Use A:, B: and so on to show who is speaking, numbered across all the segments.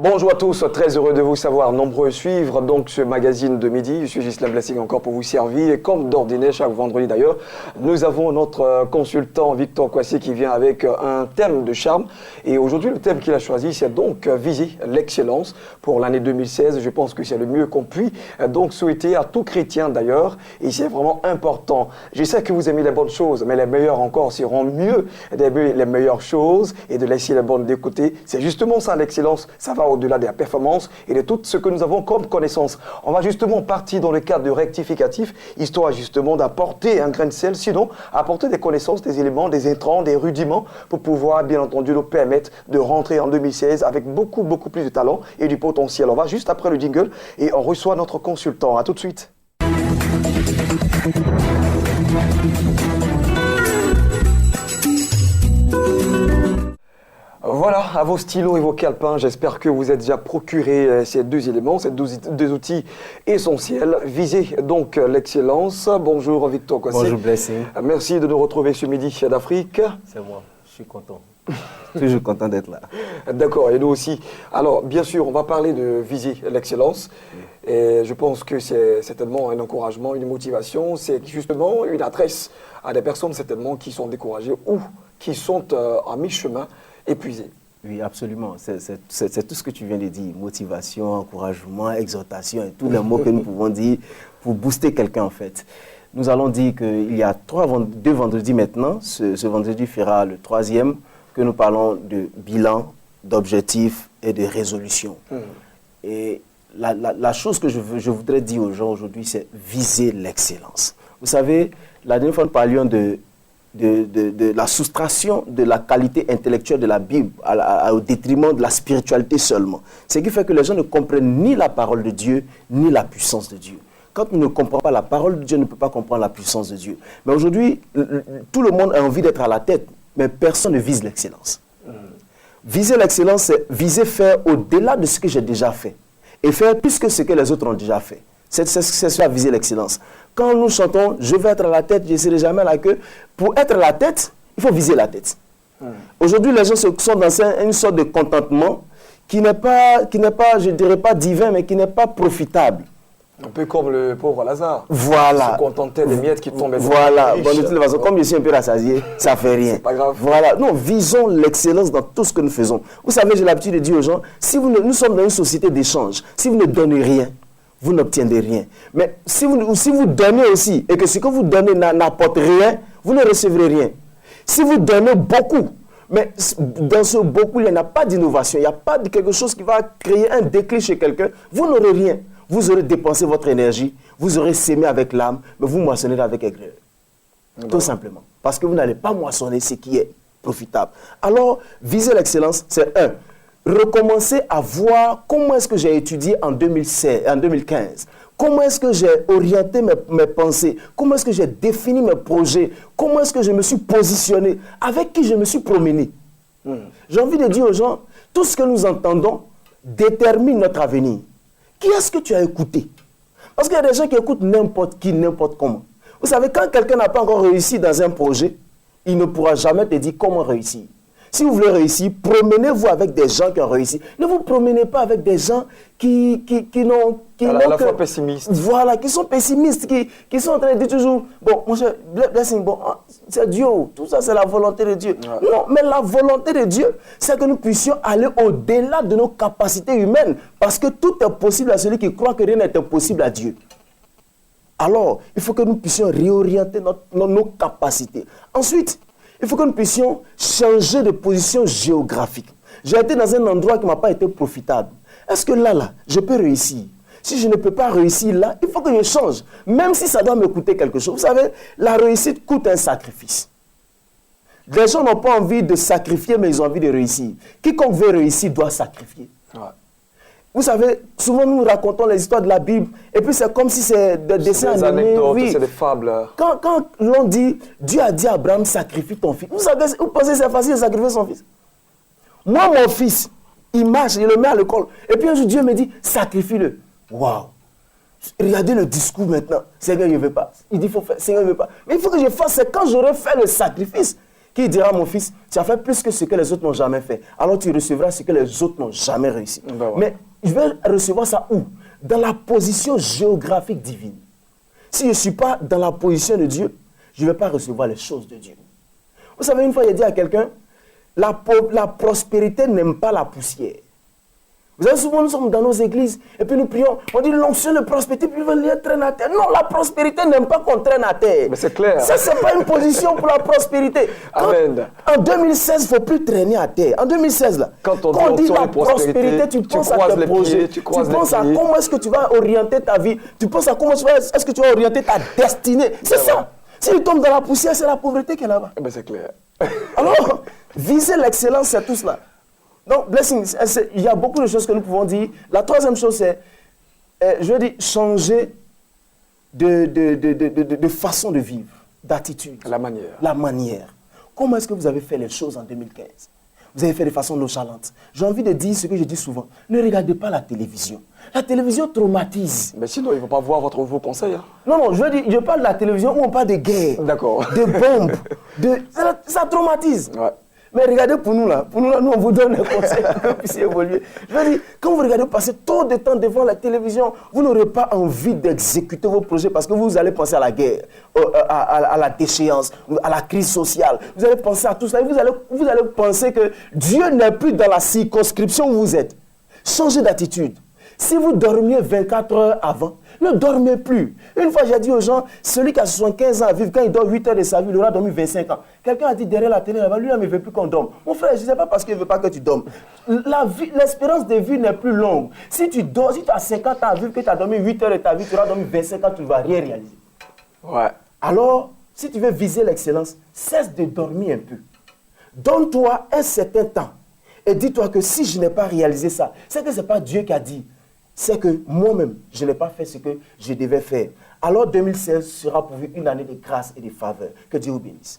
A: Bonjour à tous, très heureux de vous savoir nombreux suivre donc ce magazine de midi. Je suis Gisela Blessing encore pour vous servir et comme d'ordinaire chaque vendredi d'ailleurs, nous avons notre consultant Victor Kwasi qui vient avec un thème de charme et aujourd'hui le thème qu'il a choisi c'est donc viser l'excellence pour l'année 2016. Je pense que c'est le mieux qu'on puisse donc souhaiter à tout chrétien d'ailleurs et c'est vraiment important. Je sais que vous aimez les bonnes choses mais les meilleures encore seront mieux d'aimer les meilleures choses et de laisser les bonnes de côté. C'est justement ça l'excellence, ça va au-delà de la performance et de tout ce que nous avons comme connaissance. On va justement partir dans le cadre de rectificatif, histoire justement d'apporter un grain de sel, sinon apporter des connaissances, des éléments, des intrants, des rudiments pour pouvoir bien entendu nous permettre de rentrer en 2016 avec beaucoup plus de talent et du potentiel. On va juste après le jingle et on reçoit notre consultant. À tout de suite. Voilà, à vos stylos et vos calepins, j'espère que vous êtes déjà procuré ces deux éléments, ces deux outils essentiels. Visez donc l'excellence. Bonjour Victor Kwasi.
B: Bonjour Blessing.
A: Merci de nous retrouver ce midi d'Afrique.
B: C'est moi, je suis content. Toujours content d'être là.
A: D'accord, et nous aussi. Alors, bien sûr, on va parler de viser l'excellence. Et je pense que c'est certainement un encouragement, une motivation. C'est justement une adresse à des personnes certainement qui sont découragées ou qui sont en mi-chemin. Épuisé.
B: Oui, absolument. C'est tout ce que tu viens de dire. Motivation, encouragement, exhortation et tous les mots que nous pouvons dire pour booster quelqu'un en fait. Nous allons dire qu'il y a deux vendredis maintenant. Ce vendredi fera le troisième que nous parlons de bilan, d'objectifs et de résolution. Et la chose que je voudrais dire aux gens aujourd'hui, c'est viser l'excellence. Vous savez, la dernière fois nous parlions de la soustraction de la qualité intellectuelle de la Bible au détriment de la spiritualité seulement. Ce qui fait que les gens ne comprennent ni la parole de Dieu, ni la puissance de Dieu. Quand on ne comprend pas la parole de Dieu, on ne peut pas comprendre la puissance de Dieu. Mais aujourd'hui, tout le monde a envie d'être à la tête, mais personne ne vise l'excellence. Viser l'excellence, c'est viser faire au-delà de ce que j'ai déjà fait. Et faire plus que ce que les autres ont déjà fait. C'est ça, viser l'excellence. Quand nous chantons « Je vais être à la tête, je ne serai jamais à la queue », pour être à la tête, il faut viser la tête. Aujourd'hui, les gens sont dans une sorte de contentement qui n'est pas, je ne dirais pas divin, mais qui n'est pas profitable.
A: Un peu comme le pauvre Lazare.
B: Voilà.
A: Il se contentait des miettes qui tombaient.
B: Voilà. Bon, de toute façon, comme je suis un peu rassasié, ça ne fait rien.
A: C'est pas grave.
B: Voilà. Non, visons l'excellence dans tout ce que nous faisons. Vous savez, j'ai l'habitude de dire aux gens, nous sommes dans une société d'échange. Si vous ne donnez rien, vous n'obtiendrez rien. Mais si vous donnez aussi, et que ce que vous donnez n'apporte rien, vous ne recevrez rien. Si vous donnez beaucoup, mais dans ce beaucoup, il n'y a pas d'innovation, il n'y a pas de quelque chose qui va créer un déclic chez quelqu'un, vous n'aurez rien. Vous aurez dépensé votre énergie, vous aurez sémé avec l'âme, mais vous moissonnerez avec aigreur. Tout simplement. Parce que vous n'allez pas moissonner ce qui est profitable. Alors, viser l'excellence, c'est recommencer à voir comment est-ce que j'ai étudié en 2015. Comment est-ce que j'ai orienté mes pensées? Comment est-ce que j'ai défini mes projets? Comment est-ce que je me suis positionné? Avec qui je me suis promené? J'ai envie de dire aux gens, tout ce que nous entendons détermine notre avenir. Qui est-ce que tu as écouté? Parce qu'il y a des gens qui écoutent n'importe qui, n'importe comment. Vous savez, quand quelqu'un n'a pas encore réussi dans un projet, il ne pourra jamais te dire comment réussir. Si vous voulez réussir, promenez-vous avec des gens qui ont réussi. Ne vous promenez pas avec des gens qui n'ont...
A: à la fois pessimistes.
B: Voilà, qui sont pessimistes, qui sont en train de dire toujours, bon, mon cher, blessing, bon, c'est Dieu, tout ça c'est la volonté de Dieu. Ouais. Non, mais la volonté de Dieu, c'est que nous puissions aller au-delà de nos capacités humaines, parce que tout est possible à celui qui croit que rien n'est impossible à Dieu. Alors, il faut que nous puissions réorienter nos capacités. Ensuite, il faut que nous puissions changer de position géographique. J'ai été dans un endroit qui ne m'a pas été profitable. Est-ce que là, je peux réussir? Si je ne peux pas réussir là, il faut que je change. Même si ça doit me coûter quelque chose. Vous savez, la réussite coûte un sacrifice. Les gens n'ont pas envie de sacrifier, mais ils ont envie de réussir. Quiconque veut réussir doit sacrifier. Ouais. Vous savez, souvent nous racontons les histoires de la Bible, et puis c'est comme si c'est des dessins animés.
A: C'est des anecdotes, oui. C'est des fables.
B: Quand l'on dit, Dieu a dit à Abraham, sacrifie ton fils. Vous savez, vous pensez que c'est facile de sacrifier son fils? Moi, mon fils, il marche, il le met à l'école. Et puis un jour, Dieu me dit, sacrifie-le. Waouh! Regardez le discours maintenant. Seigneur, je ne veux pas. Il dit, il faut faire. Seigneur, je ne veux pas. Mais il faut que je fasse. C'est quand j'aurai fait le sacrifice qui dira, mon fils, tu as fait plus que ce que les autres n'ont jamais fait. Alors tu recevras ce que les autres n'ont jamais réussi.
A: Ben ouais.
B: Mais je vais recevoir ça où? Dans la position géographique divine. Si je ne suis pas dans la position de Dieu, je ne vais pas recevoir les choses de Dieu. Vous savez, une fois, il a dit à quelqu'un, la prospérité n'aime pas la poussière. Vous savez, souvent, nous sommes dans nos églises et puis nous prions. On dit l'onction de prospérité, puis on va traîner à terre. Non, la prospérité n'aime pas qu'on traîne à terre.
A: Mais c'est clair.
B: Ça, ce n'est pas une position pour la prospérité.
A: Amen.
B: En 2016, il ne faut plus traîner à terre. En 2016, là,
A: quand on dit
B: la prospérité, tu penses à tes projets. Tu penses à comment est-ce que tu vas orienter ta vie. Tu penses à comment est-ce que tu vas orienter ta destinée. C'est ça. Si tu tombes dans la poussière, c'est la pauvreté qui est là-bas.
A: Ben c'est clair.
B: Alors, viser l'excellence, c'est tout cela. Donc, blessing, il y a beaucoup de choses que nous pouvons dire. La troisième chose, c'est, je veux dire, changer de façon de vivre, d'attitude.
A: La manière.
B: La manière. Comment est-ce que vous avez fait les choses en 2015? Vous avez fait de façon nonchalante. J'ai envie de dire ce que je dis souvent. Ne regardez pas la télévision. La télévision traumatise.
A: Mais sinon, ils ne vont pas voir votre nouveau conseil. Hein.
B: Non, je veux dire, je parle de la télévision où on parle de guerre.
A: D'accord.
B: De bombes. Ça traumatise.
A: Ouais.
B: Mais regardez pour nous là, nous on vous donne un conseil pour que vous puissiez évoluer. Je veux dire, quand vous regardez passer trop de temps devant la télévision, vous n'aurez pas envie d'exécuter vos projets parce que vous allez penser à la guerre, à la déchéance, à la crise sociale. Vous allez penser à tout ça et vous allez penser que Dieu n'est plus dans la circonscription où vous êtes. Changez d'attitude. Si vous dormiez 24 heures avant, ne dormez plus. Une fois, j'ai dit aux gens, celui qui a 75 ans à vivre, quand il dort 8 heures de sa vie, il aura dormi 25 ans. Quelqu'un a dit derrière la télé, lui, il ne veut plus qu'on dorme. Mon frère, je ne sais pas parce qu'il ne veut pas que tu dormes. L'espérance de vie n'est plus longue. Si tu dors, si tu as 50 ans à vivre, que tu as dormi 8 heures de ta vie, tu auras dormi 25 ans, tu ne vas rien réaliser.
A: Ouais.
B: Alors, si tu veux viser l'excellence, cesse de dormir un peu. Donne-toi un certain temps. Et dis-toi que si je n'ai pas réalisé ça, c'est que ce n'est pas Dieu qui a dit. C'est que moi-même, je n'ai pas fait ce que je devais faire. Alors 2016 sera pour vous une année de grâce et de faveur. Que Dieu vous bénisse.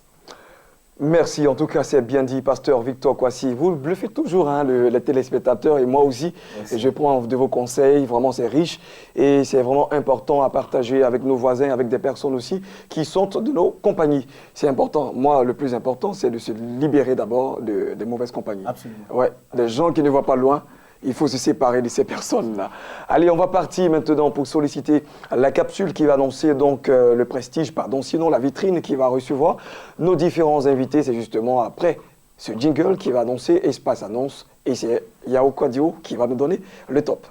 A: Merci, en tout cas c'est bien dit, pasteur Victor Kwasi. Vous bluffez toujours hein, les téléspectateurs et moi aussi. Et je prends de vos conseils, vraiment c'est riche et c'est vraiment important à partager avec nos voisins, avec des personnes aussi qui sont de nos compagnies. C'est important, moi le plus important c'est de se libérer d'abord des mauvaises compagnies.
B: Absolument.
A: Ouais, des gens qui ne voient pas loin. Il faut se séparer de ces personnes-là. Allez, on va partir maintenant pour solliciter la capsule qui va annoncer donc le prestige, sinon la vitrine qui va recevoir nos différents invités. C'est justement après ce jingle qui va annoncer Espace Annonce. Et c'est Yao Kwadio qui va nous donner le top.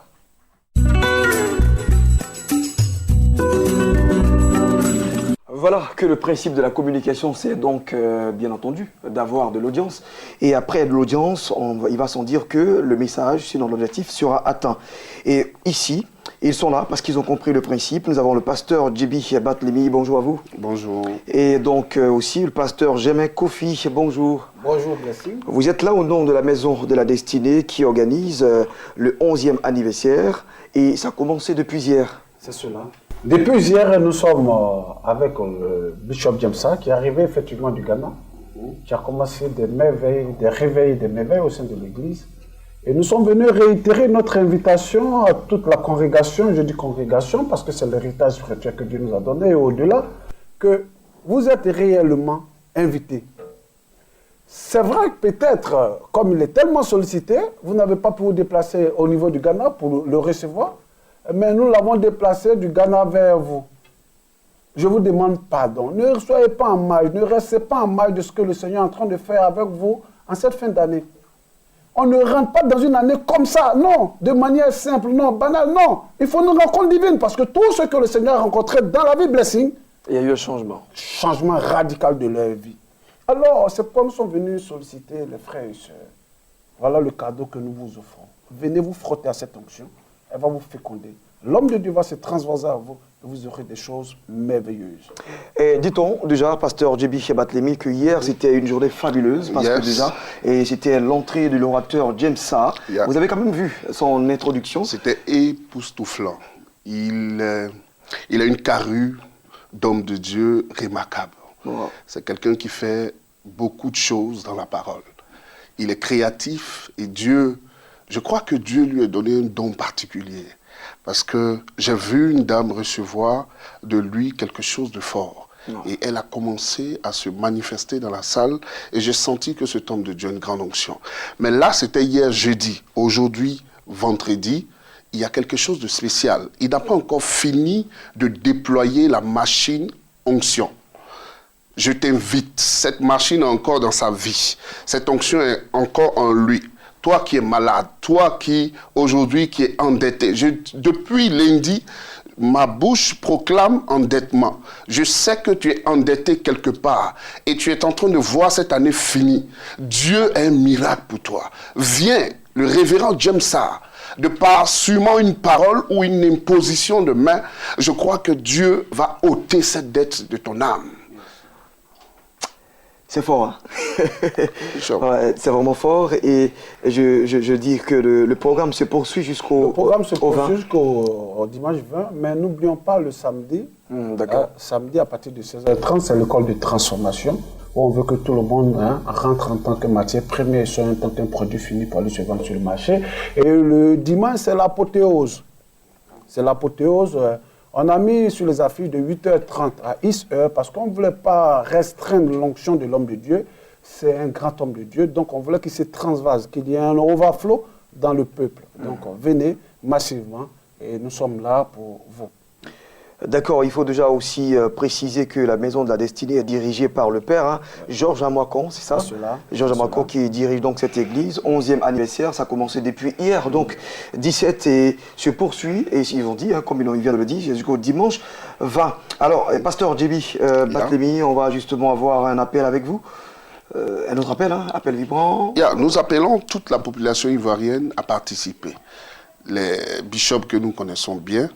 A: Voilà que le principe de la communication, c'est donc, bien entendu, d'avoir de l'audience. Et après de l'audience, il va sans dire que le message, sinon l'objectif, sera atteint. Et ici, ils sont là parce qu'ils ont compris le principe. Nous avons le pasteur Djibi Batlemi, bonjour à vous.
C: Bonjour.
A: Et donc aussi le pasteur Germain Kofi, bonjour.
D: Bonjour, merci.
A: Vous êtes là au nom de la Maison de la Destinée qui organise le 11e anniversaire. Et ça a commencé depuis hier.
D: C'est cela. Depuis hier, nous sommes avec Bishop Jamsa qui est arrivé effectivement du Ghana, qui a commencé des réveils, des merveilles au sein de l'Église. Et nous sommes venus réitérer notre invitation à toute la congrégation, je dis congrégation parce que c'est l'héritage spirituel que Dieu nous a donné et au-delà, que vous êtes réellement invités. C'est vrai que peut-être, comme il est tellement sollicité, vous n'avez pas pu vous déplacer au niveau du Ghana pour le recevoir. Mais nous l'avons déplacé du Ghana vers vous. Je vous demande pardon. Ne soyez pas en mal, ne restez pas en mal de ce que le Seigneur est en train de faire avec vous en cette fin d'année. On ne rentre pas dans une année comme ça, non, de manière simple, non, banale, non. Il faut une rencontre divine parce que tout ce que le Seigneur a rencontré dans la vie blessing,
A: il y a eu un changement.
D: Changement radical de leur vie. Alors, c'est pourquoi nous sommes venus solliciter les frères et sœurs. Voilà le cadeau que nous vous offrons. Venez vous frotter à cette onction. Elle va vous féconder. L'homme de Dieu va se transvaser à vous et vous aurez des choses merveilleuses.
A: Et dit-on déjà, pasteur Djibi Batlemi, que hier c'était une journée fabuleuse parce que déjà, et c'était l'entrée de l'orateur James Sa. Vous avez quand même vu son introduction.
C: C'était époustouflant. Il a une carrure d'homme de Dieu remarquable. Wow. C'est quelqu'un qui fait beaucoup de choses dans la parole. Il est créatif et Dieu... Je crois que Dieu lui a donné un don particulier parce que j'ai vu une dame recevoir de lui quelque chose de fort. Et elle a commencé à se manifester dans la salle et j'ai senti que cet homme de Dieu a une grande onction. Mais là, c'était hier jeudi. Aujourd'hui, vendredi, il y a quelque chose de spécial. Il n'a pas encore fini de déployer la machine onction. Je t'invite, cette machine est encore dans sa vie. Cette onction est encore en lui. Toi qui es malade, toi qui, aujourd'hui, qui es endetté. Depuis lundi, ma bouche proclame endettement. Je sais que tu es endetté quelque part et tu es en train de voir cette année finie. Dieu a un miracle pour toi. Viens, le révérend James Sarr, de par sûrement une parole ou une imposition de main, je crois que Dieu va ôter cette dette de ton âme.
A: C'est fort, hein? Ouais, c'est vraiment fort et je dis que le programme se poursuit jusqu'au 20.
D: Jusqu'au dimanche 20, mais n'oublions pas le samedi.
A: D'accord.
D: Samedi à partir de 16h30, c'est l'école de transformation où on veut que tout le monde rentre en tant que matière première et soit en tant qu'un produit fini pour aller se vendre sur le marché. Et le dimanche, c'est l'apothéose. C'est l'apothéose. On a mis sur les affiches de 8h30 à 10h parce qu'on ne voulait pas restreindre l'onction de l'homme de Dieu. C'est un grand homme de Dieu, donc on voulait qu'il se transvase, qu'il y ait un overflow dans le peuple. Donc venez massivement et nous sommes là pour vous.
A: D'accord, il faut déjà aussi préciser que la Maison de la Destinée est dirigée par le Père, hein, Georges Amouakon, c'est ça? Georges Amouakon qui dirige donc cette église, 11e anniversaire, ça a commencé depuis hier, donc 17 et se poursuit, et ils ont dit, hein, comme il vient de le dire, jusqu'au dimanche 20. Alors, Pasteur Djibi Batlemi, on va justement avoir un appel avec vous. Un autre appel, hein, appel vibrant.
C: Nous appelons toute la population ivoirienne à participer. Les bishops que nous connaissons bien,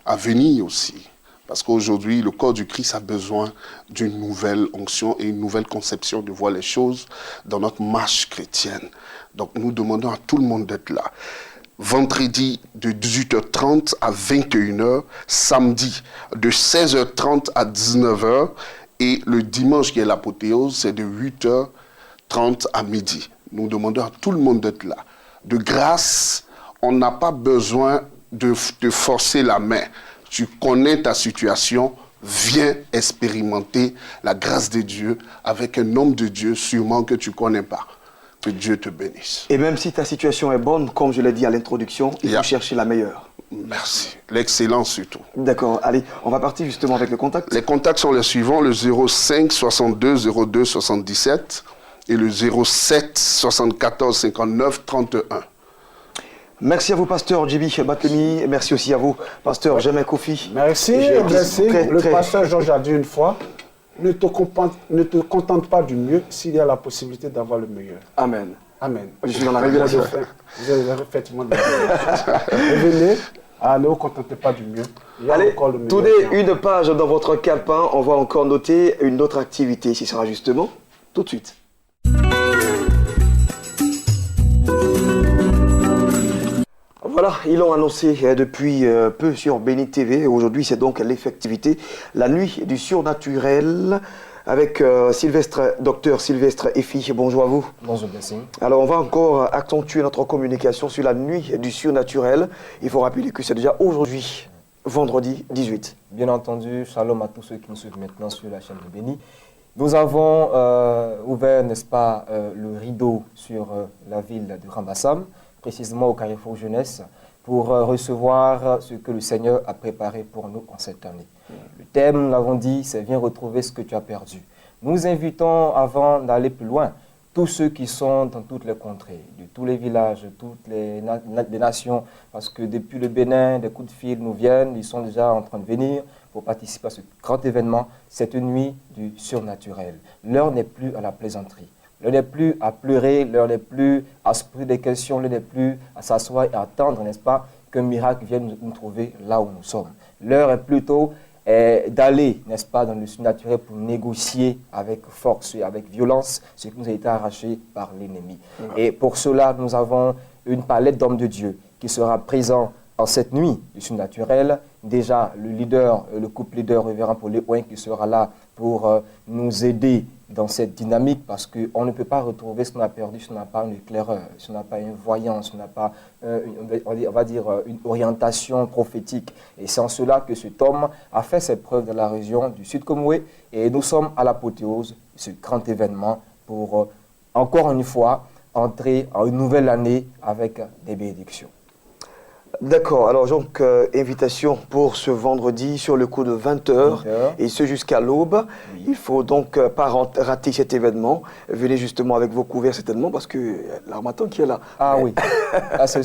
C: à venir aussi. Parce qu'aujourd'hui, le corps du Christ a besoin d'une nouvelle onction et une nouvelle conception de voir les choses dans notre marche chrétienne. Donc nous demandons à tout le monde d'être là. Vendredi de 18h30 à 21h, samedi de 16h30 à 19h et le dimanche qui est l'apothéose, c'est de 8h30 à midi. Nous demandons à tout le monde d'être là. De grâce, on n'a pas besoin de forcer la main. Tu connais ta situation, viens expérimenter la grâce de Dieu avec un homme de Dieu sûrement que tu ne connais pas. Que Dieu te bénisse.
A: Et même si ta situation est bonne, comme je l'ai dit à l'introduction, il faut chercher la meilleure.
C: Merci. L'excellence surtout.
A: D'accord. Allez, on va partir justement avec le contact.
C: Les contacts sont les suivants, le 05 62 02 77 et le 07 74 59 31.
A: Merci à vous, Pasteur Djibi Batlemi. Merci aussi à vous, Pasteur Germain Kofi.
D: Merci. Le pasteur Georges a dit une fois, ne te contente pas du mieux s'il y a la possibilité d'avoir le meilleur.
A: Amen.
D: Amen.
A: Je suis dans la révélation.
D: Vous avez effectivement de la révélation. Venez, ne vous contentez pas du mieux.
A: Allez, tournez une page dans votre calepin. On va encore noter une autre activité. Ce sera justement tout de suite. Voilà, ils l'ont annoncé depuis peu sur Béni TV. Aujourd'hui, c'est donc l'effectivité, la nuit du surnaturel avec Dr Sylvestre Effy. Bonjour à vous.
E: Bonjour, merci.
A: Alors, on va encore accentuer notre communication sur la nuit du surnaturel. Il faut rappeler que c'est déjà aujourd'hui, vendredi 18.
E: Bien entendu, shalom à tous ceux qui nous suivent maintenant sur la chaîne de Béni. Nous avons ouvert, n'est-ce pas, le rideau sur la ville de Rambassam, précisément au Carrefour Jeunesse, pour recevoir ce que le Seigneur a préparé pour nous en cette année. Le thème, nous l'avons dit, c'est « Viens retrouver ce que tu as perdu ». Nous invitons, avant d'aller plus loin, tous ceux qui sont dans toutes les contrées, de tous les villages, de toutes les nations, parce que depuis le Bénin, des coups de fil nous viennent, ils sont déjà en train de venir pour participer à ce grand événement, cette nuit du surnaturel. L'heure n'est plus à la plaisanterie. L'heure n'est plus à pleurer, l'heure n'est plus à se poser des questions, l'heure n'est plus à s'asseoir et à attendre, n'est-ce pas, qu'un miracle vienne nous trouver là où nous sommes. L'heure est plutôt d'aller, n'est-ce pas, dans le surnaturel pour négocier avec force et avec violence ce qui nous a été arraché par l'ennemi. Et pour cela, nous avons une palette d'hommes de Dieu qui sera présent en cette nuit du surnaturel, déjà le couple leader révérend Paul Léouin qui sera là pour nous aider dans cette dynamique parce qu'on ne peut pas retrouver ce qu'on a perdu si on n'a pas un éclaireur, si on n'a pas une voyance, si on n'a pas une orientation prophétique. Et c'est en cela que cet homme a fait ses preuves dans la région du Sud Comoué et nous sommes à l'apothéose de ce grand événement pour encore une fois entrer en une nouvelle année avec des bénédictions.
A: D'accord, alors donc invitation pour ce vendredi sur le coup de 20h et ce jusqu'à l'aube. Oui. Il ne faut donc pas rater cet événement. Venez justement avec vos couverts certainement parce que l'Harmattan qui est là.
E: Ah oui, ah, c'est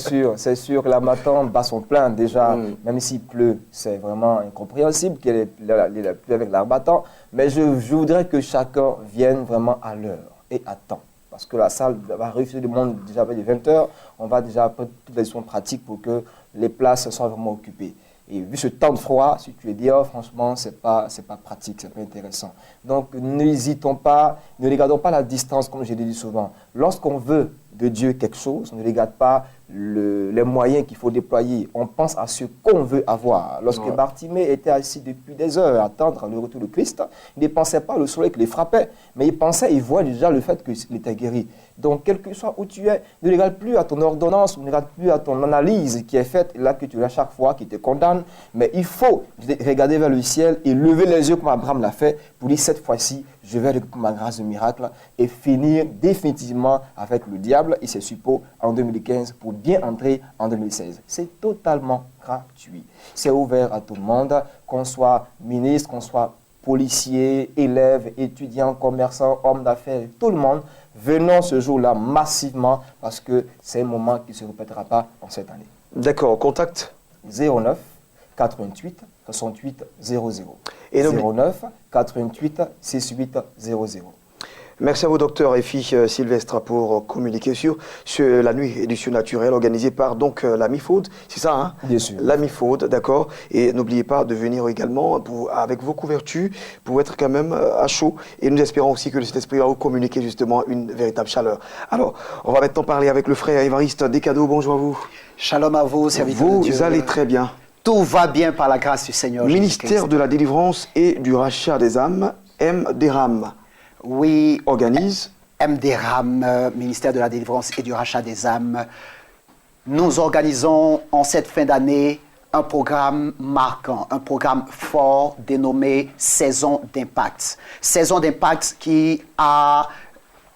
E: sûr, l'Harmattan bat son plein déjà, même s'il pleut, c'est vraiment incompréhensible qu'il ait plu avec l'Harmattan. Mais je voudrais que chacun vienne vraiment à l'heure et à temps. Parce que la salle va réussir le monde déjà avec les 20h. On va déjà prendre toutes les solutions pratiques pour que les places soient vraiment occupées. Et vu ce temps de froid, si tu es dehors, franchement, c'est pas pratique, c'est pas intéressant. Donc, n'hésitons pas, ne regardons pas la distance, comme je l'ai dit souvent. Lorsqu'on veut de Dieu quelque chose, on ne regarde pas les moyens qu'il faut déployer. On pense à ce qu'on veut avoir. Lorsque Bartimée était assis depuis des heures à attendre le retour de Christ, il ne pensait pas au soleil qui les frappait, mais il voit déjà le fait qu'il était guéri. Donc, quel que soit où tu es, ne regarde plus à ton ordonnance, ne regarde plus à ton analyse qui est faite, là que tu as chaque fois, qui te condamne, mais il faut regarder vers le ciel et lever les yeux comme Abraham l'a fait pour dire cette fois-ci, je vais récupérer ma grâce de miracle et finir définitivement avec le diable et ses suppôts en 2015 pour bien entrer en 2016. C'est totalement gratuit. C'est ouvert à tout le monde, qu'on soit ministre, qu'on soit policier, élève, étudiant, commerçant, homme d'affaires, tout le monde. Venons ce jour-là massivement parce que c'est un moment qui ne se répétera pas en cette année.
A: D'accord, contact
E: 09 88 68 00. Et 09 88 68 00.
A: Merci à vous, docteur Efi Sylvestre, pour communiquer sur la nuit du surnaturel organisée par donc la MIFAUD. C'est ça, hein?
E: Bien sûr.
A: La MIFAUD, d'accord. Et n'oubliez pas de venir également avec vos couvertures pour être quand même à chaud. Et nous espérons aussi que le Saint-Esprit va vous communiquer justement une véritable chaleur. Alors, on va maintenant parler avec le frère Évariste Descadeaux. Bonjour à vous.
F: Shalom à vous, serviteur de Dieu.
A: Vous allez très bien.
F: Tout va bien par la grâce du Seigneur.
A: Ministère de la délivrance et du rachat des âmes, MDRAM.
F: Oui,
A: organise
F: MDRAM, ministère de la délivrance et du rachat des âmes. Nous organisons en cette fin d'année un programme marquant, un programme fort dénommé Saison d'impact. Saison d'impact qui a,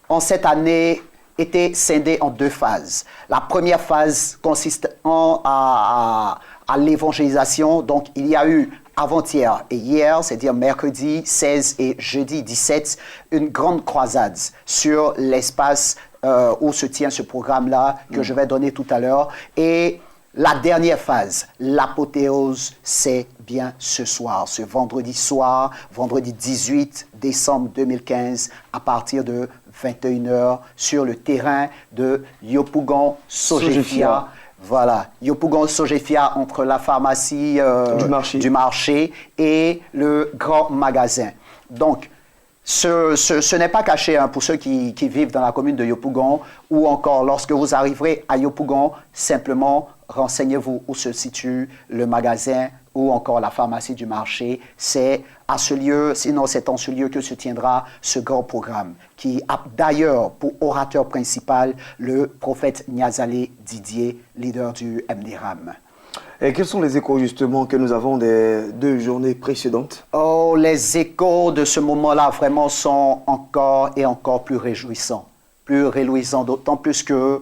F: en cette année, été scindée en deux phases. La première phase consiste à l'évangélisation. Donc, il y a eu avant-hier et hier, c'est-à-dire mercredi 16 et jeudi 17, une grande croisade sur l'espace où se tient ce programme-là que je vais donner tout à l'heure. Et la dernière phase, l'apothéose, c'est bien ce soir, ce vendredi soir, vendredi 18 décembre 2015, à partir de 21h, sur le terrain de Yopougon Sogefia. Voilà, Yopougon Sogefia entre la pharmacie du marché et le grand magasin. Donc, ce n'est pas caché pour ceux qui vivent dans la commune de Yopougon ou encore lorsque vous arriverez à Yopougon, simplement renseignez-vous où se situe le magasin ou encore la pharmacie du marché. C'est à ce lieu, sinon c'est en ce lieu que se tiendra ce grand programme qui a d'ailleurs pour orateur principal le prophète Niazalé Didier, leader du MDRAM.
A: Et quels sont les échos justement que nous avons des 2 journées précédentes?
F: Oh, les échos de ce moment-là vraiment sont encore et encore plus réjouissants. Plus réjouissants, d'autant plus que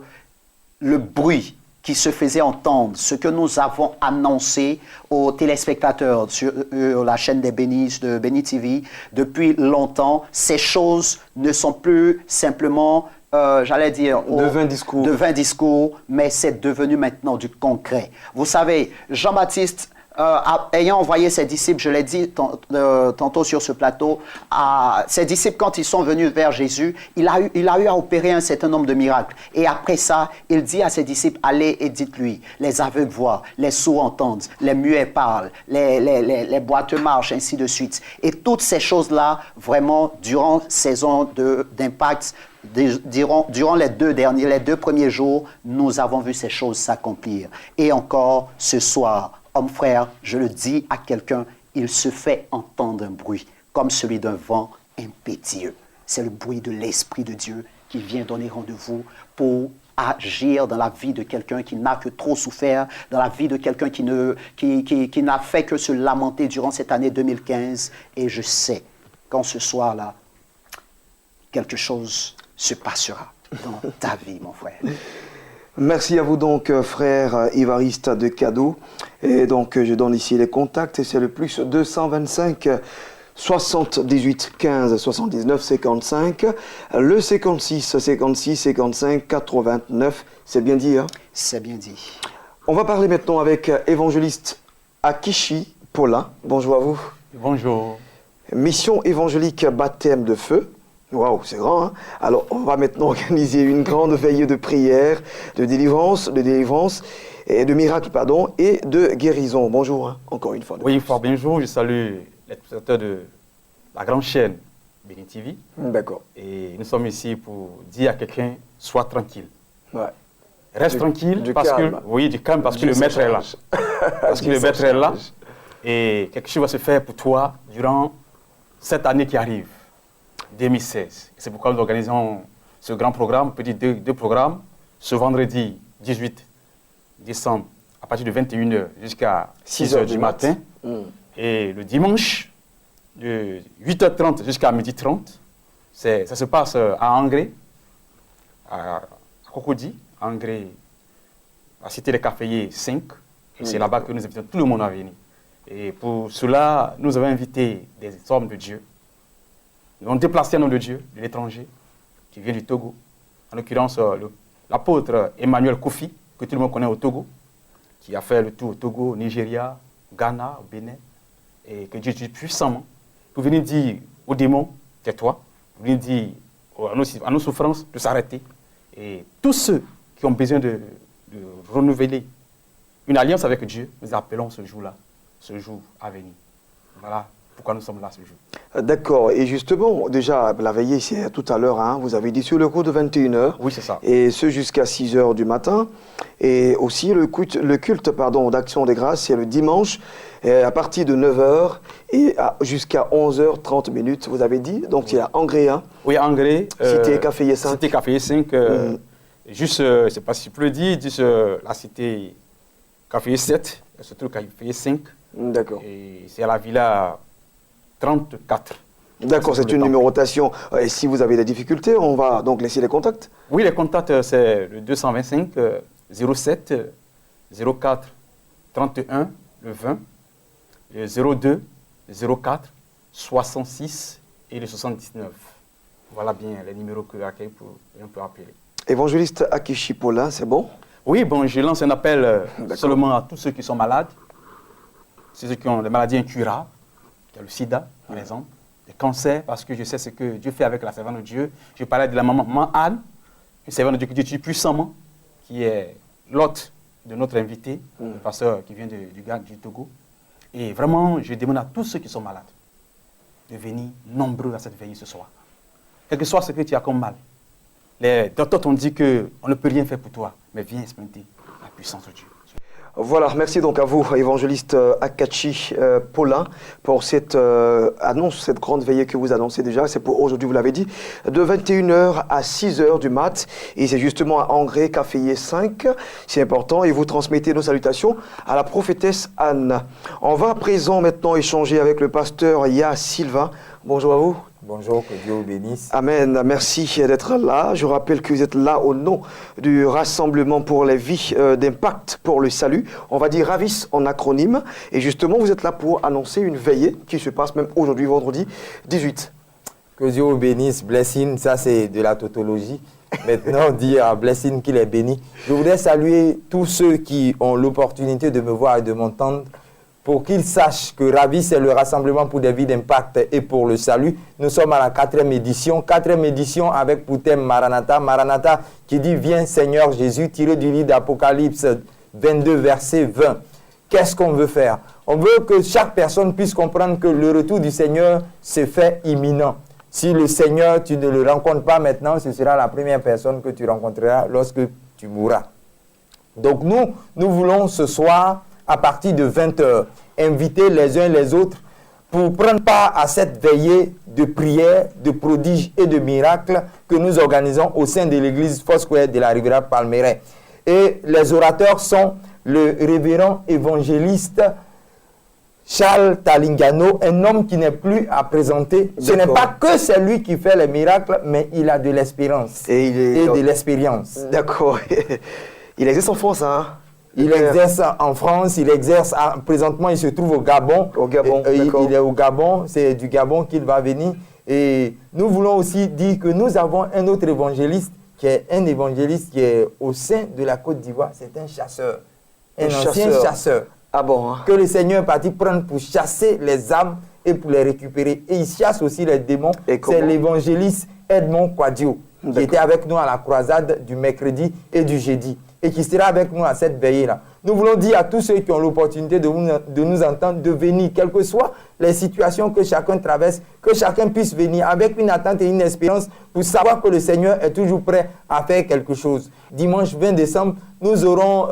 F: le bruit qui se faisait entendre, ce que nous avons annoncé aux téléspectateurs sur la chaîne des Bénis, de Béni TV, depuis longtemps, ces choses ne sont plus simplement, j'allais dire,
A: de vains discours,
F: mais c'est devenu maintenant du concret. Vous savez, Jean-Baptiste ayant envoyé ses disciples, je l'ai dit tantôt sur ce plateau, ses disciples, quand ils sont venus vers Jésus, il a eu à opérer un certain nombre de miracles. Et après ça, il dit à ses disciples, allez et dites-lui, les aveugles voient, les sourds entendent, les muets parlent, les boiteux marchent, ainsi de suite. Et toutes ces choses-là, vraiment, durant saison d'impact, durant les deux premiers jours, nous avons vu ces choses s'accomplir. Et encore ce soir, homme frère, je le dis à quelqu'un, il se fait entendre un bruit comme celui d'un vent impétueux. C'est le bruit de l'Esprit de Dieu qui vient donner rendez-vous pour agir dans la vie de quelqu'un qui n'a que trop souffert, dans la vie de quelqu'un qui n'a fait que se lamenter durant cette année 2015. Et je sais qu'en ce soir-là, quelque chose se passera dans ta vie, mon frère.
A: Merci à vous donc, frère Évariste de Cadeau. Et donc, je donne ici les contacts. Et c'est le plus 225 78 15 79 55. Le 56 56 55 89. C'est bien dit, hein?
F: C'est bien dit.
A: On va parler maintenant avec évangéliste Akishi Paulin. Bonjour à vous.
G: Bonjour.
A: Mission évangélique baptême de feu. Waouh, c'est grand, hein? Alors, on va maintenant organiser une grande veillée de prière, de délivrance et de miracles, pardon, et de guérison. Bonjour, hein, encore une fois.
G: Oui, fort bonjour. Je salue les téléspectateurs de la grande chaîne Béni TV.
A: D'accord.
G: Et nous sommes ici pour dire à quelqu'un, sois tranquille.
A: Ouais.
G: Reste tranquille,
A: du
G: parce
A: calme.
G: que, oui, du calme, parce que
A: Dieu
G: le maître est là.
A: s'en
G: Parce que le maître est là. Et quelque chose va se faire pour toi durant cette année qui arrive. 2016. C'est pourquoi nous organisons ce grand programme, petit deux programmes, ce vendredi 18 décembre à partir de 21h jusqu'à 6h du matin. Et le dimanche de 8h30 jusqu'à 12h30, ça se passe à Angré, à Cocody, à Angré, à Cité des Caféiers 5. Et c'est là-bas que nous invitons tout le monde à venir. Et pour cela, nous avons invité des hommes de Dieu. Nous avons déplacé un homme de Dieu de l'étranger qui vient du Togo. En l'occurrence, l'apôtre Emmanuel Kofi, que tout le monde connaît au Togo, qui a fait le tour au Togo, au Nigeria, au Ghana, au Bénin, et que Dieu dit puissamment, pour venir dire aux démons, tais-toi, pour venir dire à nos souffrances de s'arrêter. Et tous ceux qui ont besoin de renouveler une alliance avec Dieu, nous appelons ce jour-là, ce jour à venir. Voilà pourquoi nous sommes là ce jour.
A: D'accord. Et justement, déjà, la veillée, c'est tout à l'heure, hein, vous avez dit sur le cours de 21h.
G: Oui, c'est ça.
A: Et ce jusqu'à 6h du matin. Et aussi le culte d'Action des Grâces, c'est le dimanche, à partir de 9h et jusqu'à 11h30 minutes, vous avez dit. Donc, c'est à Angré. Hein.
G: Oui, Angré.
A: Cité Caféier 5.
G: Cité Caféier 5. Juste, je ne sais pas si je peux le dire, juste la cité Caféier 7, surtout Caféier 5.
A: D'accord.
G: Et c'est à la villa 34.
A: D'accord, c'est une numérotation. Et si vous avez des difficultés, on va donc laisser les contacts.
G: Oui, les contacts, c'est le 225 07 04 31 le 20, le 02 04 66 et le 79. Voilà bien les numéros que on peut appeler.
A: Évangéliste Akishi Paulin, c'est bon?
G: Oui, bon, je lance un appel seulement à tous ceux qui sont malades, ceux qui ont des maladies incurables. Il y a le sida, par exemple, le cancer, parce que je sais ce que Dieu fait avec la servante de Dieu. Je parlais de la maman Anne, une servante de Dieu que Dieu tue puissamment, qui est l'hôte de notre invité, le pasteur qui vient du Togo. Et vraiment, je demande à tous ceux qui sont malades de venir nombreux à cette veillée ce soir. Quel que soit ce que tu as comme mal. Les docteurs t'ont dit qu'on ne peut rien faire pour toi, mais viens expérimenter la puissance de Dieu.
A: Voilà, merci donc à vous, évangéliste Akishi Paulin, pour cette annonce, cette grande veillée que vous annoncez déjà. C'est pour aujourd'hui, vous l'avez dit, de 21h à 6h du mat. Et c'est justement à Angré, Caféier 5. C'est important. Et vous transmettez nos salutations à la prophétesse Anne. On va à présent maintenant échanger avec le pasteur Ya Sylvain. Bonjour à vous.
H: Bonjour, que Dieu vous bénisse.
A: Amen. Merci d'être là. Je rappelle que vous êtes là au nom du Rassemblement pour les vies d'impact pour le salut. On va dire RAVIS en acronyme. Et justement, vous êtes là pour annoncer une veillée qui se passe même aujourd'hui, vendredi 18.
H: Que Dieu vous bénisse. Blessing, ça c'est de la tautologie. Maintenant, on dit à Blessing qu'il est béni. Je voudrais saluer tous ceux qui ont l'opportunité de me voir et de m'entendre pour qu'ils sachent que Ravi, c'est le rassemblement pour des vies d'impact et pour le salut. Nous sommes à la 4e édition. 4e édition avec pour thème Maranatha. Maranatha qui dit « Viens Seigneur Jésus », tiré du livre d'Apocalypse 22, verset 20. Qu'est-ce qu'on veut faire? On veut que chaque personne puisse comprendre que le retour du Seigneur se fait imminent. Si le Seigneur, tu ne le rencontres pas maintenant, ce sera la première personne que tu rencontreras lorsque tu mourras. Donc nous voulons ce soir, à partir de 20h, inviter les uns les autres pour prendre part à cette veillée de prière, de prodiges et de miracles que nous organisons au sein de l'église Foursquare de la Riviera Palmeraie. Et les orateurs sont le révérend évangéliste Charles Talingano, un homme qui n'est plus à présenter. Ce n'est pas que c'est lui qui fait les miracles, mais il a de l'espérance et de l'expérience.
A: D'accord. Il existe en France, hein?
H: Il exerce en France, il exerce, présentement il se trouve au Gabon.
A: Au Gabon,
H: il est au Gabon, c'est du Gabon qu'il va venir. Et nous voulons aussi dire que nous avons un autre évangéliste, qui est au sein de la Côte d'Ivoire, c'est un chasseur. Un ancien chasseur.
A: Ah bon, hein?
H: Que le Seigneur est parti prendre pour chasser les âmes et pour les récupérer. Et il chasse aussi les démons. C'est l'évangéliste Edmond Quadio, qui était avec nous à la croisade du mercredi et du jeudi, et qui sera avec nous à cette veillée-là. Nous voulons dire à tous ceux qui ont l'opportunité de nous entendre, de venir, quelles que soient les situations que chacun traverse, que chacun puisse venir avec une attente et une espérance pour savoir que le Seigneur est toujours prêt à faire quelque chose. Dimanche 20 décembre, nous aurons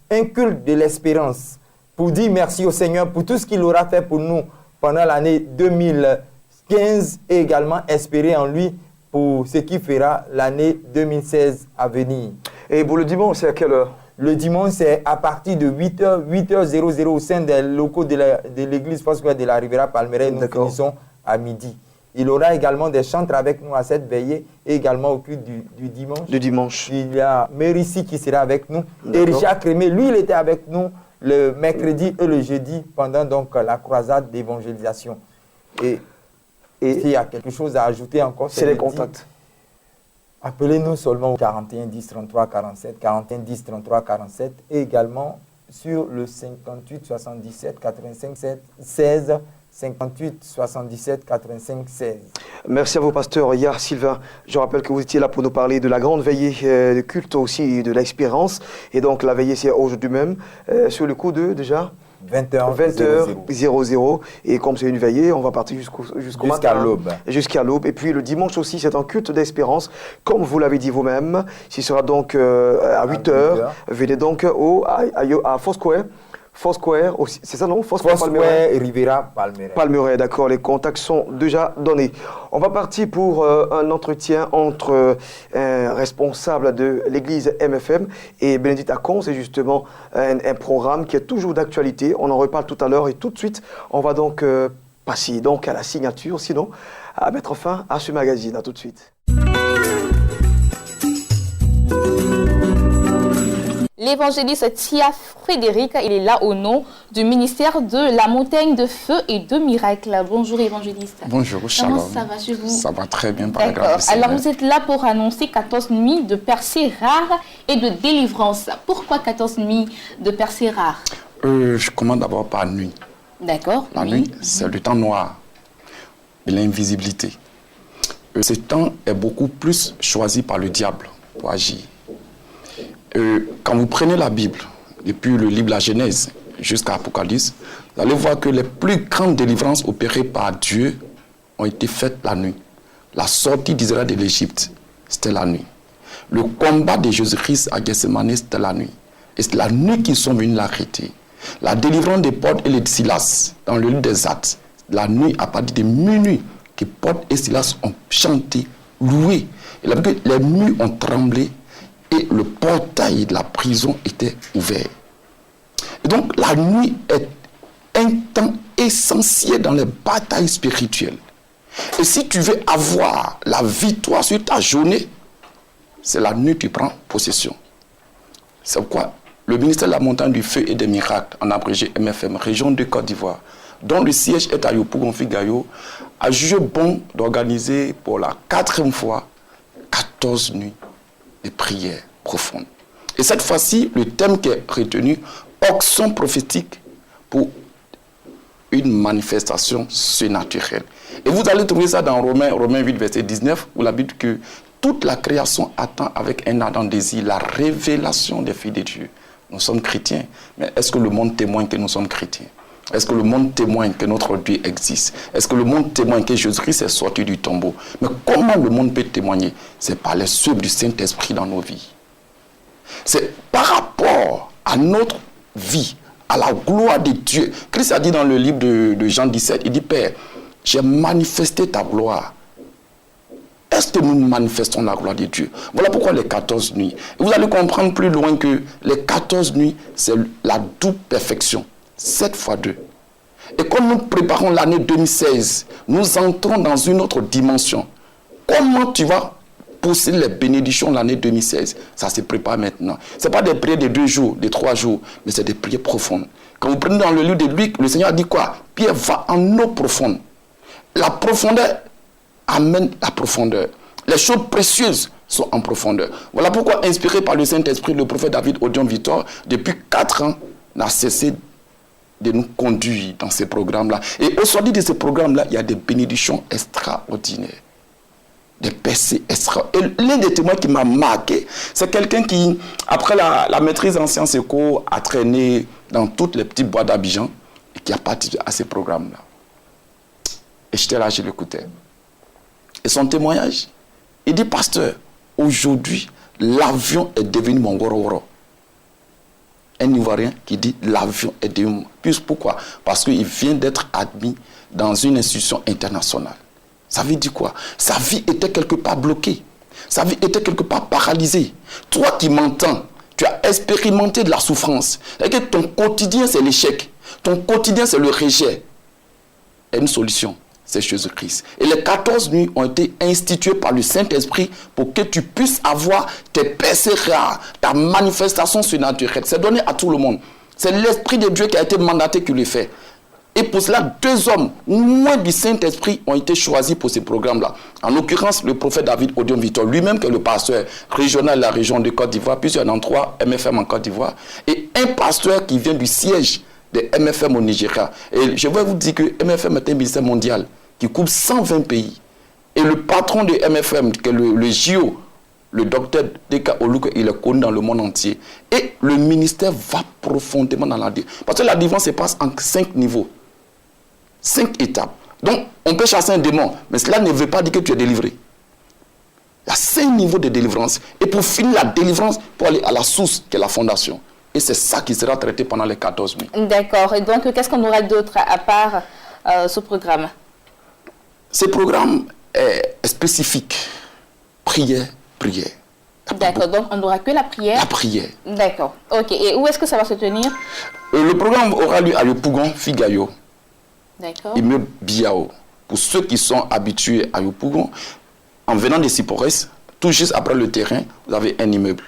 H: un culte de l'espérance pour dire merci au Seigneur pour tout ce qu'il aura fait pour nous pendant l'année 2015 et également espérer en lui pour ce qu'il fera l'année 2016 à venir.
A: Et pour le dimanche, c'est à quelle heure?
H: Le dimanche, c'est à partir de 8h00 au sein des locaux de l'église Foursquare de la Riviera Palmeraie. Nous finissons à midi. Il aura également des chantres avec nous à cette veillée et également au culte du dimanche.
A: Du dimanche.
H: Il y a Mérissi qui sera avec nous. Et Richard Crémé, lui, il était avec nous le mercredi et le jeudi pendant donc la croisade d'évangélisation. Et s'il y a quelque chose à ajouter encore,
A: c'est les contacts.
H: Appelez-nous seulement au 41 10 33 47, 41 10 33 47 et également sur le 58 77 85 16, 58 77 85 16.
A: Merci à vous, pasteur Yar Sylvain. Je rappelle que vous étiez là pour nous parler de la grande veillée de culte aussi, de l'expérience. Et donc la veillée, c'est aujourd'hui même, sur le coup de déjà 20h00. Et comme c'est une veillée, on va partir jusqu'à
H: l'aube.
A: Jusqu'à l'aube. Et puis le dimanche aussi, c'est un culte d'espérance. Comme vous l'avez dit vous-même, il sera donc à 8h. Venez donc à Foursquare. Foursquare, c'est ça non?
H: Foursquare Riviera Palmeraie.
A: Palmeraie, d'accord, les contacts sont déjà donnés. On va partir pour un entretien entre un responsable de l'église MFM et Bénédicte Acon. C'est justement un programme qui est toujours d'actualité. On en reparle tout à l'heure et tout de suite, on va donc passer donc à la signature, sinon à mettre fin à ce magazine. À tout de suite.
I: L'évangéliste Tia Frédéric, il est là au nom du ministère de la montagne de feu et de miracles. Bonjour évangéliste.
J: Bonjour, shalom.
I: Comment ça va chez vous?
J: Ça va très bien, par la grâce.
I: Alors vous êtes là pour annoncer 14 nuits de percées rares et de délivrance. Pourquoi 14 nuits de percées rares?
J: Je commence d'abord par nuit.
I: D'accord.
J: La nuit, c'est le temps noir, de l'invisibilité. Ce temps est beaucoup plus choisi par le diable pour agir. Quand vous prenez la Bible, depuis le livre de la Genèse jusqu'à Apocalypse, vous allez voir que les plus grandes délivrances opérées par Dieu ont été faites la nuit. La sortie d'Israël de l'Égypte, c'était la nuit. Le combat de Jésus-Christ à Gethsemane, c'était la nuit. Et c'est la nuit qu'ils sont venus l'arrêter. La délivrance de Paul et de Silas dans le livre des Actes, la nuit à partir de minuit, que Paul et Silas ont chanté, loué. Et là, les murs ont tremblé. Et le portail de la prison était ouvert. Et donc la nuit est un temps essentiel dans les batailles spirituelles. Et si tu veux avoir la victoire sur ta journée, c'est la nuit que tu prends possession. C'est pourquoi le ministère de la montagne du feu et des miracles, en abrégé MFM, région de Côte d'Ivoire, dont le siège est à Yopougon-Figayo, a jugé bon d'organiser pour la 4e fois 14 nuits de prières profondes. Et cette fois-ci, le thème qui est retenu, onction prophétique pour une manifestation surnaturelle. Et vous allez trouver ça dans Romains 8, verset 19, où la Bible dit que toute la création attend avec un ardent désir la révélation des filles de Dieu. Nous sommes chrétiens, mais est-ce que le monde témoigne que nous sommes chrétiens? Est-ce que le monde témoigne que notre Dieu existe? Est-ce que le monde témoigne que Jésus-Christ est sorti du tombeau? Mais comment le monde peut témoigner? C'est par les œuvres du Saint-Esprit dans nos vies. C'est par rapport à notre vie, à la gloire de Dieu. Christ a dit dans le livre de Jean 17, il dit, Père, j'ai manifesté ta gloire. Est-ce que nous manifestons la gloire de Dieu? Voilà pourquoi les 14 nuits. Vous allez comprendre plus loin que les 14 nuits, c'est la double perfection. 7 fois 2. Et comme nous préparons l'année 2016, nous entrons dans une autre dimension. Comment tu vas pousser les bénédictions de l'année 2016? Ça se prépare maintenant. Ce n'est pas des prières de 2 jours, de 3 jours, mais c'est des prières profondes. Quand vous prenez dans le livre de Luc, le Seigneur a dit quoi? Pierre va en eau profonde. La profondeur amène la profondeur. Les choses précieuses sont en profondeur. Voilà pourquoi, inspiré par le Saint-Esprit, le prophète David Odion Victor, depuis 4 ans, n'a cessé de nous conduire dans ces programmes-là. Et au sortir de ces programmes-là, il y a des bénédictions extraordinaires. Des percées extraordinaires. Et l'un des témoins qui m'a marqué, c'est quelqu'un qui, après la maîtrise en sciences éco, a traîné dans toutes les petites boîtes d'Abidjan et qui a participé à ces programmes-là. Et j'étais là, je l'écoutais. Et son témoignage, il dit, pasteur, aujourd'hui, l'avion est devenu mon woro-woro. Un Ivoirien qui dit, l'avion est devenu... Pourquoi? Parce qu'il vient d'être admis dans une institution internationale. Ça veut dire quoi? Sa vie était quelque part bloquée. Sa vie était quelque part paralysée. Toi qui m'entends, tu as expérimenté de la souffrance. Et que ton quotidien, c'est l'échec. Ton quotidien, c'est le rejet. Il y a une solution. C'est Jésus-Christ. Et les 14 nuits ont été instituées par le Saint-Esprit pour que tu puisses avoir tes percées rares, ta manifestation surnaturelle. C'est donné à tout le monde. C'est l'Esprit de Dieu qui a été mandaté qui le fait. Et pour cela, 2 hommes, moins du Saint-Esprit, ont été choisis pour ces programmes-là. En l'occurrence, le prophète David Odion Victor, lui-même qui est le pasteur régional de la région de Côte d'Ivoire, puis il y en a 3 MFM en Côte d'Ivoire, et un pasteur qui vient du siège de MFM au Nigeria. Et je vais vous dire que MFM est un ministère mondial qui couvre 120 pays. Et le patron de MFM, qui est le JO, le docteur Deka Oluka, il est connu dans le monde entier. Et le ministère va profondément dans la délivrance. Parce que la délivrance se passe en 5 niveaux. 5 étapes. Donc, on peut chasser un démon, mais cela ne veut pas dire que tu es délivré. Il y a 5 niveaux de délivrance. Et pour finir la délivrance, pour aller à la source, qui est la fondation. Et c'est ça qui sera traité pendant les 14 nuits. D'accord. Et donc, qu'est-ce qu'on aura d'autre à part ce programme? Ce programme est spécifique. Prière, prière. D'accord, donc on n'aura que la prière? La prière. D'accord, ok. Et où est-ce que ça va se tenir? Le programme aura lieu à Yopougon, Figayo. D'accord. Immeuble Biao. Pour ceux qui sont habitués à Yopougon, en venant de Sipores, tout juste après le terrain, vous avez un immeuble.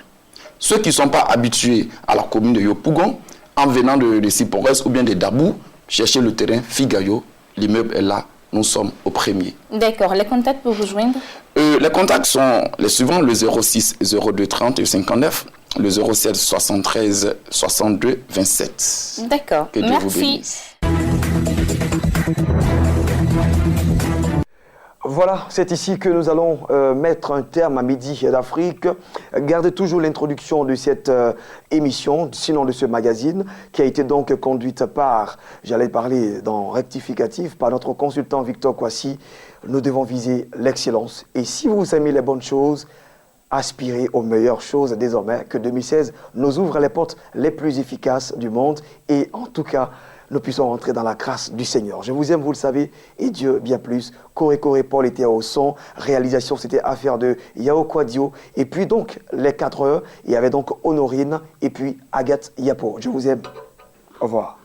J: Ceux qui ne sont pas habitués à la commune de Yopougon, en venant de Sipores ou bien de Dabou, cherchez le terrain Figayo, l'immeuble est là. Nous sommes au premier. D'accord. Les contacts pour vous joindre? Les contacts sont les suivants, le 06 02 30 59, le 07 73 62 27. D'accord. Que Dieu vous bénisse.
A: Voilà, c'est ici que nous allons mettre un terme à Midi d'Afrique. Gardez toujours l'introduction de cette émission, sinon de ce magazine, qui a été donc conduite par, j'allais parler dans rectificatif, par notre consultant Victor Kwasi. Nous devons viser l'excellence. Et si vous aimez les bonnes choses, aspirez aux meilleures choses désormais, que 2016 nous ouvre les portes les plus efficaces du monde. Et en tout cas, nous puissions rentrer dans la grâce du Seigneur. Je vous aime, vous le savez, et Dieu bien plus. Coré Paul était au son, réalisation c'était affaire de Yao Kwadio, et puis donc les 4 heures, il y avait donc Honorine, et puis Agathe Yapo. Je vous aime, au revoir.